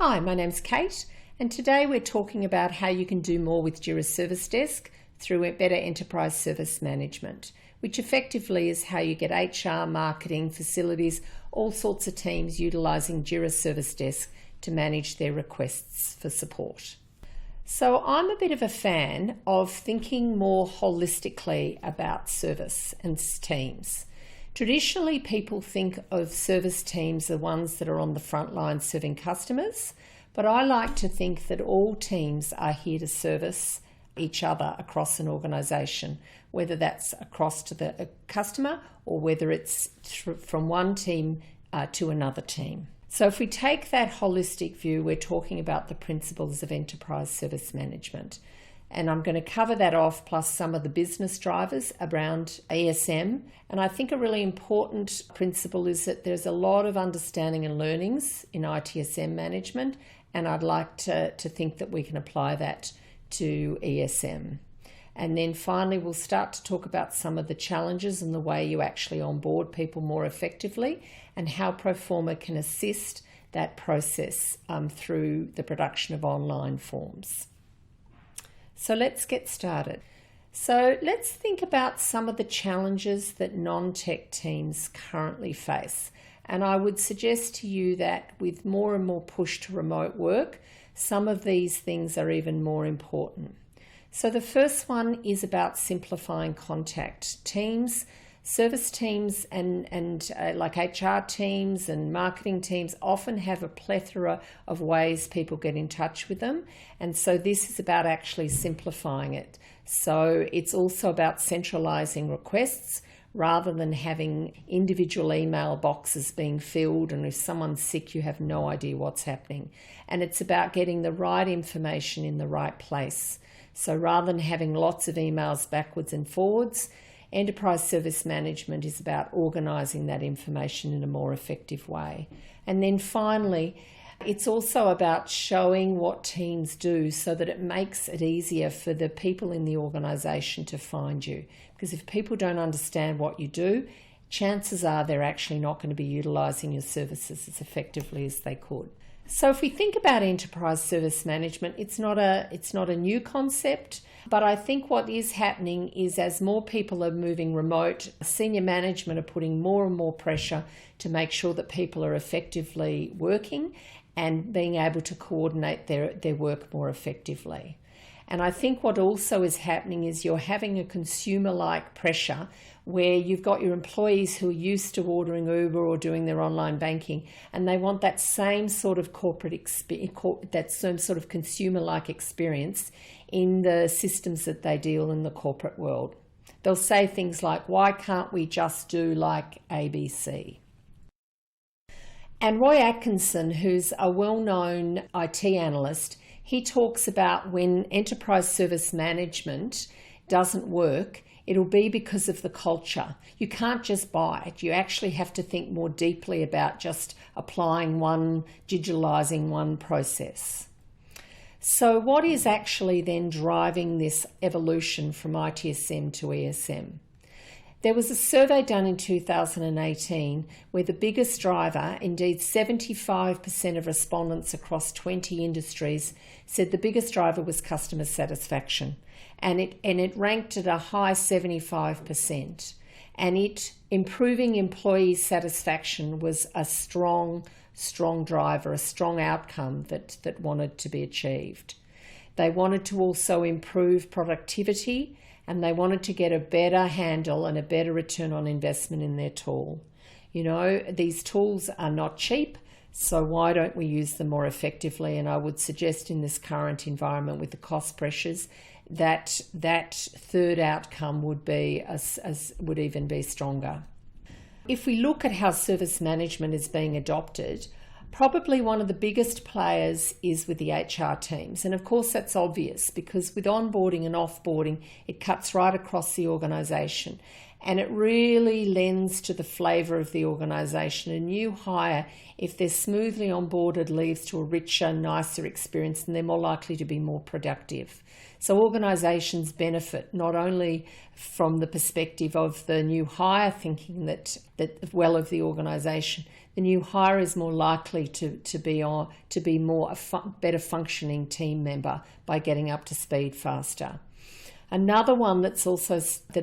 Hi, my name's Kate, and today we're talking about how you can do more with Jira Service Desk through better enterprise service management, which effectively is how you get HR, marketing, facilities, all sorts of teams utilising Jira Service Desk to manage their requests for support. So I'm a bit of a fan of thinking more holistically about service and teams. Traditionally, people think of service teams, the ones that are on the front line serving customers, but I like to think that all teams are here to service each other across an organisation, whether that's across to the customer or whether it's from one team to another team. So if we take that holistic view, we're talking about the principles of enterprise service management. And I'm going to cover that off, plus some of the business drivers around ESM. And I think a really important principle is that there's a lot of understanding and learnings in ITSM management, and I'd like to think that we can apply that to ESM. And then finally, we'll start to talk about some of the challenges and the way you actually onboard people more effectively, and how Proform can assist that process through the production of online forms. So let's get started. So let's think about some of the challenges that non-tech teams currently face. And I would suggest to you that with more and more push to remote work, some of these things are even more important. So the first one is about simplifying contact. Teams, service teams and like HR teams and marketing teams often have a plethora of ways people get in touch with them. And so this is about actually simplifying it. So it's also about centralizing requests rather than having individual email boxes being filled, and if someone's sick, you have no idea what's happening. And it's about getting the right information in the right place. So rather than having lots of emails backwards and forwards, enterprise service management is about organising that information in a more effective way. And then finally, it's also about showing what teams do so that it makes it easier for the people in the organisation to find you. Because if people don't understand what you do, chances are they're actually not going to be utilising your services as effectively as they could. So if we think about enterprise service management, it's not a new concept, but I think what is happening is as more people are moving remote, senior management are putting more and more pressure to make sure that people are effectively working and being able to coordinate their work more effectively. And I think what also is happening is you're having a consumer-like pressure where you've got your employees who are used to ordering Uber or doing their online banking, and they want that same sort of that same sort of consumer-like experience in the systems that they deal in the corporate world. They'll say things like, why can't we just do like ABC? And Roy Atkinson, who's a well-known IT analyst, he talks about when enterprise service management doesn't work, it'll be because of the culture. You can't just buy it. You actually have to think more deeply about just digitalizing one process. So what is actually then driving this evolution from ITSM to ESM? There was a survey done in 2018 where the biggest driver, indeed 75% of respondents across 20 industries, said the biggest driver was customer satisfaction. And it ranked at a high 75%. And improving employee satisfaction was a strong driver, a strong outcome that wanted to be achieved. They wanted to also improve productivity, and they wanted to get a better handle and a better return on investment in their tool. You know, these tools are not cheap, so why don't we use them more effectively? And I would suggest in this current environment with the cost pressures, that third outcome would even be stronger. If we look at how service management is being adopted, probably one of the biggest players is with the HR teams. And of course that's obvious because with onboarding and offboarding, it cuts right across the organisation. and it really lends to the flavour of the organisation. A new hire, if they're smoothly onboarded, leads to a richer, nicer experience, and they're more likely to be more productive. So organisations benefit not only from the perspective of the new hire thinking that well of the organisation. The new hire is more likely to be more better functioning team member by getting up to speed faster. Another one that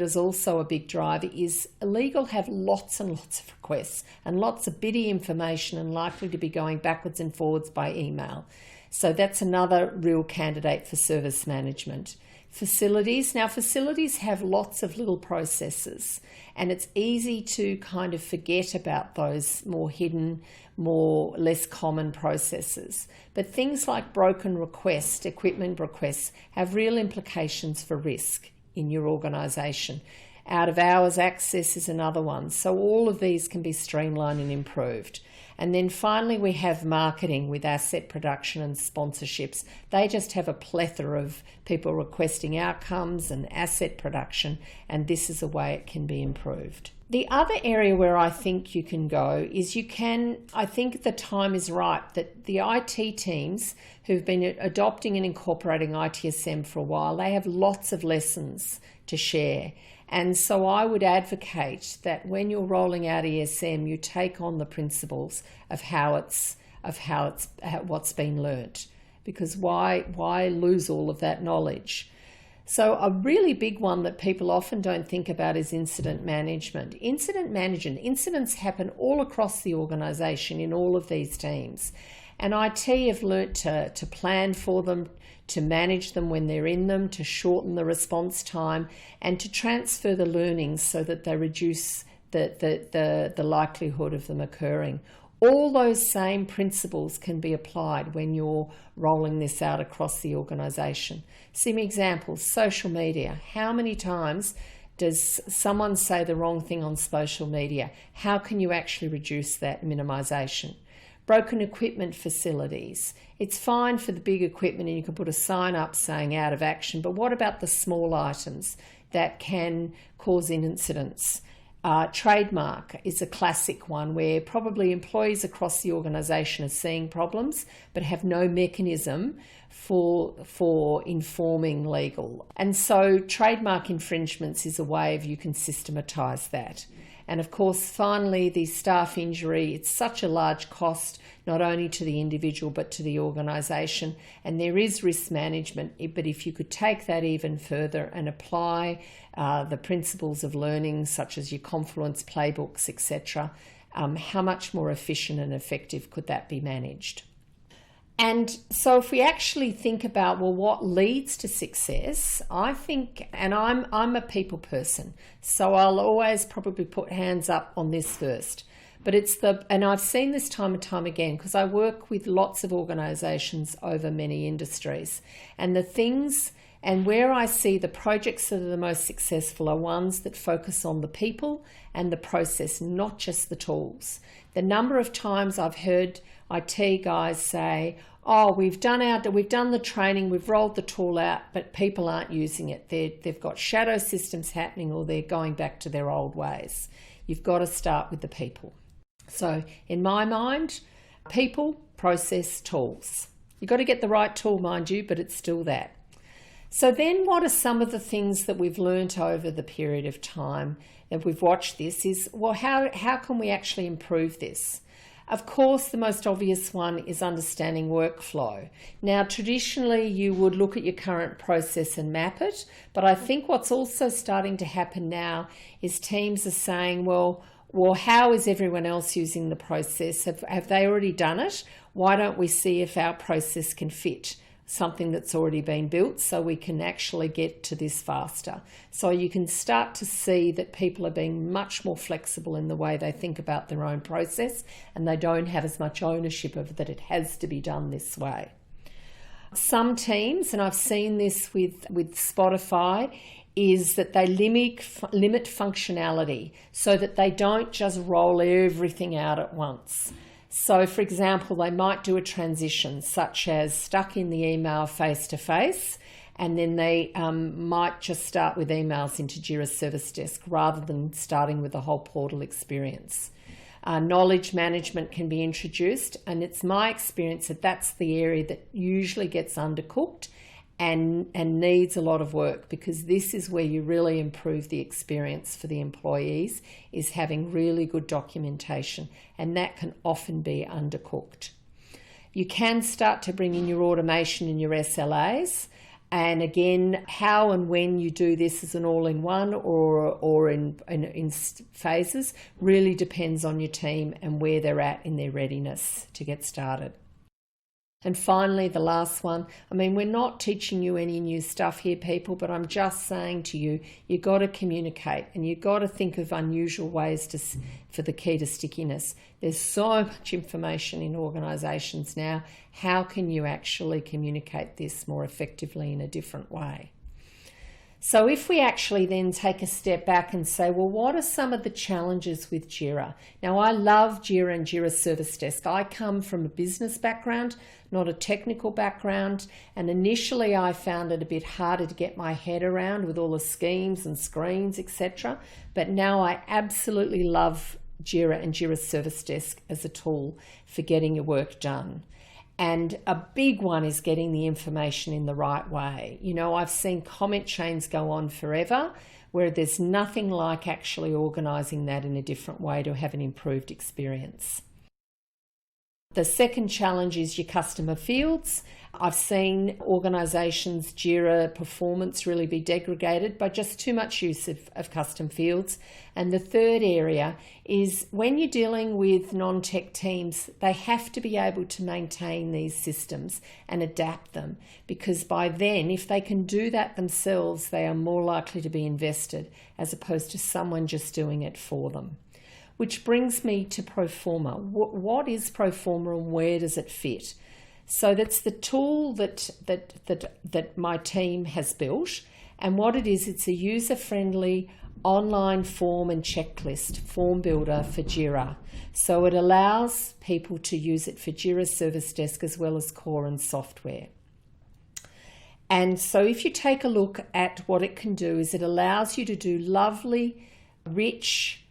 is also a big driver is legal have lots and lots of requests and lots of bitty information and likely to be going backwards and forwards by email. So that's another real candidate for service management. Facilities. Now, facilities have lots of little processes, and it's easy to kind of forget about those more hidden, less common processes. But things like broken requests, equipment requests, have real implications for risk in your organisation. Out of hours access is another one. So all of these can be streamlined and improved. And then finally, we have marketing with asset production and sponsorships. They just have a plethora of people requesting outcomes and asset production, and this is a way it can be improved. The other area where I think you can go is I think the time is right that the IT teams who've been adopting and incorporating ITSM for a while, they have lots of lessons to share. And so I would advocate that when you're rolling out ESM, you take on the principles of what's been learnt, because why lose all of that knowledge? So a really big one that people often don't think about is incident management. Incidents happen all across the organisation in all of these teams. And IT have learnt to plan for them, to manage them when they're in them, to shorten the response time, and to transfer the learnings so that they reduce the likelihood of them occurring. All those same principles can be applied when you're rolling this out across the organisation. Some examples: social media. How many times does someone say the wrong thing on social media? How can you actually reduce that minimisation? Broken equipment facilities. It's fine for the big equipment and you can put a sign up saying out of action, but what about the small items that can cause incidents? Trademark is a classic one where probably employees across the organisation are seeing problems but have no mechanism for informing legal. And so trademark infringements is a way of you can systematise that. And of course, finally, the staff injury, it's such a large cost, not only to the individual, but to the organisation. And there is risk management, but if you could take that even further and apply the principles of learning, such as your Confluence playbooks, etc., how much more efficient and effective could that be managed? And so if we actually think about, well, what leads to success, I think, and I'm a people person, so I'll always probably put hands up on this first. But and I've seen this time and time again because I work with lots of organisations over many industries. And the things, and where I see the projects that are the most successful are ones that focus on the people and the process, not just the tools. The number of times I've heard IT guys say, oh, we've done the training, we've rolled the tool out, but people aren't using it. They've got shadow systems happening or they're going back to their old ways. You've got to start with the people. So in my mind, people, process, tools. You've got to get the right tool, mind you, but it's still that. So then what are some of the things that we've learnt over the period of time that we've watched this is, well, how can we actually improve this? Of course, the most obvious one is understanding workflow. Now, traditionally, you would look at your current process and map it, but I think what's also starting to happen now is teams are saying, well, how is everyone else using the process? Have they already done it? Why don't we see if our process can fit something that's already been built so we can actually get to this faster? So you can start to see that people are being much more flexible in the way they think about their own process, and they don't have as much ownership of that it has to be done this way. Some teams, and I've seen this with Spotify, is that they limit functionality so that they don't just roll everything out at once. So, for example, they might do a transition such as stuck in the email face-to-face and then they might just start with emails into Jira Service Desk rather than starting with the whole portal experience. Knowledge management can be introduced, and it's my experience that that's the area that usually gets undercooked and needs a lot of work, because this is where you really improve the experience for the employees, is having really good documentation, and that can often be undercooked. You can start to bring in your automation and your SLAs. And again, how and when you do this as an all-in-one or in phases really depends on your team and where they're at in their readiness to get started. And finally, the last one, I mean, we're not teaching you any new stuff here, people, but I'm just saying to you, you've got to communicate, and you've got to think of unusual ways for the key to stickiness. There's so much information in organisations now. How can you actually communicate this more effectively in a different way? So if we actually then take a step back and say, well, what are some of the challenges with Jira? Now, I love Jira and Jira Service Desk. I come from a business background, not a technical background, and initially I found it a bit harder to get my head around with all the schemes and screens, etc. But now I absolutely love Jira and Jira Service Desk as a tool for getting your work done. And a big one is getting the information in the right way. You know, I've seen comment chains go on forever, where there's nothing like actually organising that in a different way to have an improved experience. The second challenge is your customer fields. I've seen organisations' Jira performance really be degraded by just too much use of custom fields. And the third area is when you're dealing with non-tech teams, they have to be able to maintain these systems and adapt them, because by then, if they can do that themselves, they are more likely to be invested as opposed to someone just doing it for them. Which brings me to Proform. What is Proform and where does it fit? So that's the tool that my team has built, and what it is, it's a user-friendly online form and checklist form builder for Jira. So it allows people to use it for Jira Service Desk as well as core and software. And so if you take a look at what it can do, is it allows you to do lovely, rich,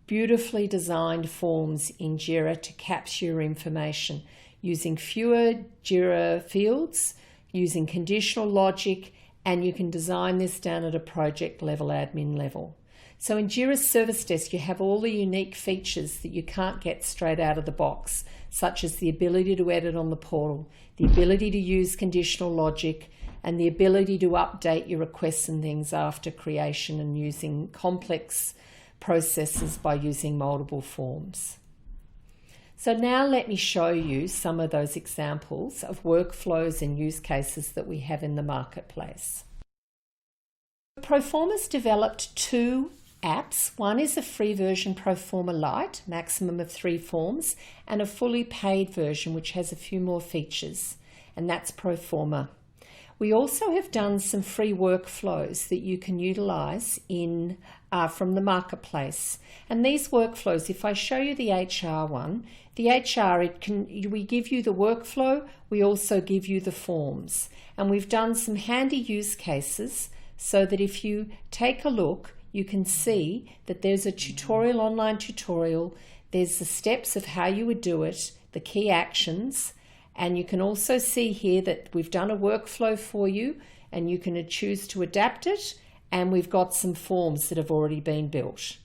beautifully designed forms in Jira to capture your information using fewer Jira fields, using conditional logic, and you can design this down at a project level, admin level. So in Jira Service Desk, you have all the unique features that you can't get straight out of the box, such as the ability to edit on the portal, the ability to use conditional logic, and the ability to update your requests and things after creation and using complex processes by using multiple forms. So now let me show you some of those examples of workflows and use cases that we have in the marketplace. Proform has developed two apps. One is a free version, Proforma Lite, maximum of 3 forms, and a fully paid version which has a few more features, and that's Proforma. We also have done some free workflows that you can utilize from the marketplace. And these workflows, if I show you the HR one, the HR, we give you the workflow, we also give you the forms. And we've done some handy use cases so that if you take a look, you can see that there's a tutorial, online tutorial, there's the steps of how you would do it, the key actions, and you can also see here that we've done a workflow for you and you can choose to adapt it, and we've got some forms that have already been built.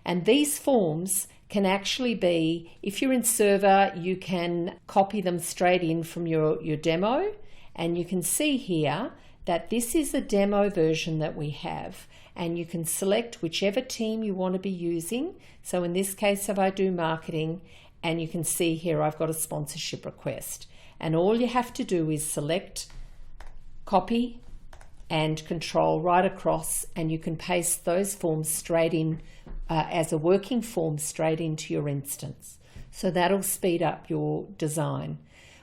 And these forms can actually be, if you're in Server, you can copy them straight in from your demo, and you can see here that this is the demo version that we have, and you can select whichever team you want to be using. So in this case, if I do marketing, and you can see here I've got a sponsorship request. And all you have to do is select, copy, and control right across, and you can paste those forms straight in as a working form straight into your instance. So that'll speed up your design.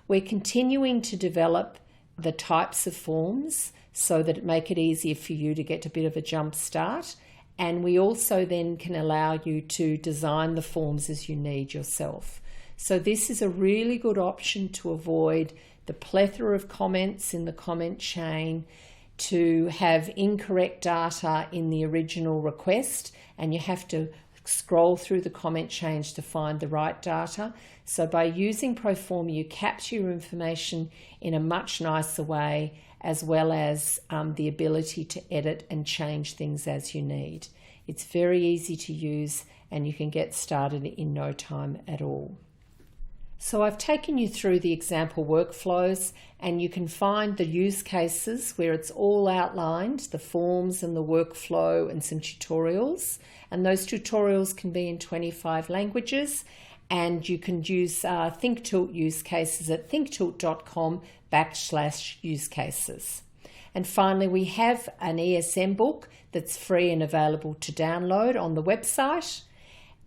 We're continuing to develop the types of forms so that it make it easier for you to get a bit of a jump start. And we also then can allow you to design the forms as you need yourself. So this is a really good option to avoid the plethora of comments in the comment chain. to have incorrect data in the original request, and you have to scroll through the comment change to find the right data. So by using Proform, you capture your information in a much nicer way, as well as the ability to edit and change things as you need. It's very easy to use, and you can get started in no time at all. So I've taken you through the example workflows, and you can find the use cases where it's all outlined, the forms and the workflow and some tutorials. And those tutorials can be in 25 languages, and you can use ThinkTilt use cases at thinktilt.com/use cases. And finally, we have an ESM book that's free and available to download on the website.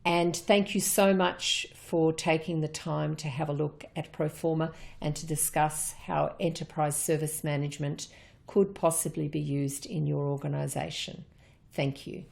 And thank you so much for taking the time to have a look at Proforma and to discuss how enterprise service management could possibly be used in your organisation. Thank you.